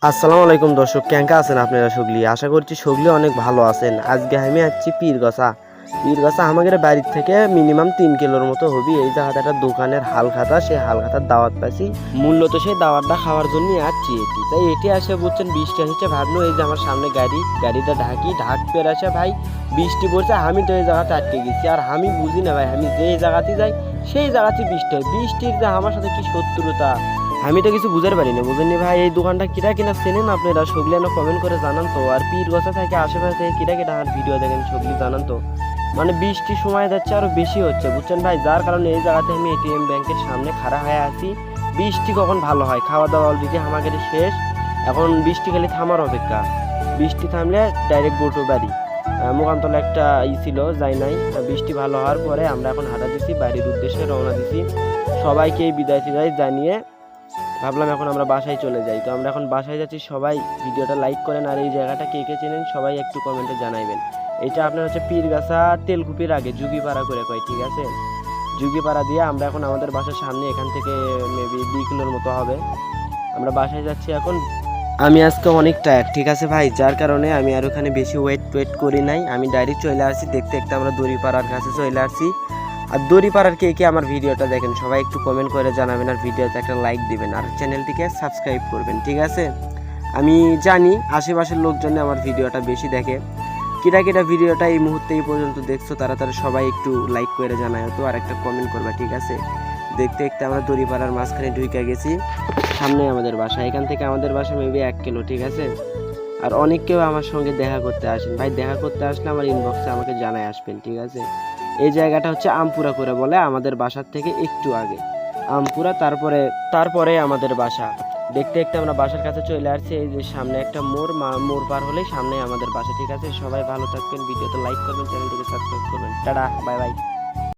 আসসালামু আলাইকুম দর্শক, কেঙ্কা আছেন আপনারা? সগলি আশা করছি সগলি অনেক ভালো আছেন। আজকে আমি আছি পীরগাছা আমাদের বাড়ির থেকে মিনিমাম 3 কিলোর মতো হবি। এই জায়গাটা একটা দোকানের হালখাতা, সেই হালখাতার দাওয়াত পাইছি। মূলত সেই দাওয়াতটা খাওয়ার জন্য আসছি। তাই এটি আসে বুঝছেন, বৃষ্টি আসছে, ভাবলো এই যে আমার সামনে গাড়িটা ঢাক পের আসে ভাই, বৃষ্টি পড়ছে। আমি তো এই জায়গাতে আটকে গেছি, আর আমি বুঝি না ভাই, আমি যে জায়গাতে যাই সেই জায়গাতে বৃষ্টি হয়। বৃষ্টির যে আমার সাথে কি শত্রুতা আমি তো কিছু বুঝতে পারি না। বুঝেননি ভাই, এই দোকানটা কিরা কিনা চেনেন আপনারা? সগলি না কমেন্ট করে জানান তো। আর পীরগাছা থেকে আশেপাশে থেকে কিরা কিনা আমার ভিডিও দেখেন সগলি জানান তো। মানে বৃষ্টির সময় যাচ্ছে আরো বেশি হচ্ছে বুঝছেন ভাই, যার কারণে এই জায়গাতে আমি এটিএম ব্যাংকের সামনে খাড়া হয়ে আছি। বৃষ্টি কখন ভালো হয়, খাওয়া দাওয়া অলরেডি আমাদের শেষ, এখন বৃষ্টি খালি থামার অপেক্ষা। বৃষ্টি থামলে ডাইরেক্ট গোটো বাড়ি। মোকামতলা একটা ছিল, যাই নাই। বৃষ্টি ভালো হওয়ার পরে আমরা এখন হাঁটা দিছি, বাড়ির উদ্দেশ্যে রওনা দিছি। সবাইকে বিদায় টিদায় জানিয়ে ভাবলাম এখন আমরা বাসায় চলে যাই। তো আমরা এখন বাসায় যাচ্ছি। সবাই ভিডিওটা লাইক করেন, আর এই জায়গাটা কে কে চেনেন সবাই একটু কমেন্টে জানাইবেন। এটা আপনার হচ্ছে পীরগাছা তেলকুপির আগে যুগিপাড়া করে কয়, ঠিক আছে? যুগিপাড়া দিয়ে আমরা এখন আমাদের বাসার সামনে, এখান থেকে মেবি 2 কিলোর মতো হবে। আমরা বাসায় যাচ্ছি এখন। আমি আজকে অনেক টায়ার্ড, ঠিক আছে ভাই, যার কারণে আমি আর ওখানে বেশি ওয়েট করি নাই। আমি ডাইরেক্ট চলে আসছি। দেখতে দেখতে আমরা দড়িপাড়ার কাছে চলে আসছি। আর দড়িপাড়ার কে কে আমার ভিডিওটা দেখেন সবাই একটু কমেন্ট করে জানাবেন, আর ভিডিওতে একটা লাইক দিবেন, আর চ্যানেলটিকে সাবস্ক্রাইব করবেন, ঠিক আছে? আমি জানি আশেপাশের লোকজন আমার ভিডিওটা বেশি দেখে। কিটা ভিডিওটা এই মুহূর্তে এই পর্যন্ত দেখছো, তারা সবাই একটু লাইক করে জানায় তো, আর একটা কমেন্ট করবা, ঠিক আছে? দেখতে দেখতে আমরা দড়িপাড়ার মাঝখানে ঢুকে গেছি। সামনে আমাদের বাসা, এখান থেকে আমাদের বাসা মেবি 1 কিলো, ঠিক আছে? আর অনেক কেউ আমার সঙ্গে দেখা করতে আসেন ভাই, দেখা করতে আসলে আমার ইনবক্সে আমাকে জানায় আসবেন, ঠিক আছে? এই জায়গাটা হচ্ছে আমপুরা করে বলে, আমাদের বাসার থেকে একটু আগে আমপুরা, তারপরে আমাদের বাসা। দেখতে দেখতে আমরা বাসার কাছে চলে আসছি। এই যে সামনে একটা মোড় পার হলেই সামনে আমাদের বাসা, ঠিক আছে? সবাই ভালো থাকবেন, ভিডিওতে লাইক করবেন, চ্যানেলটিকে সাবস্ক্রাইব করবেন। Tata, bye bye.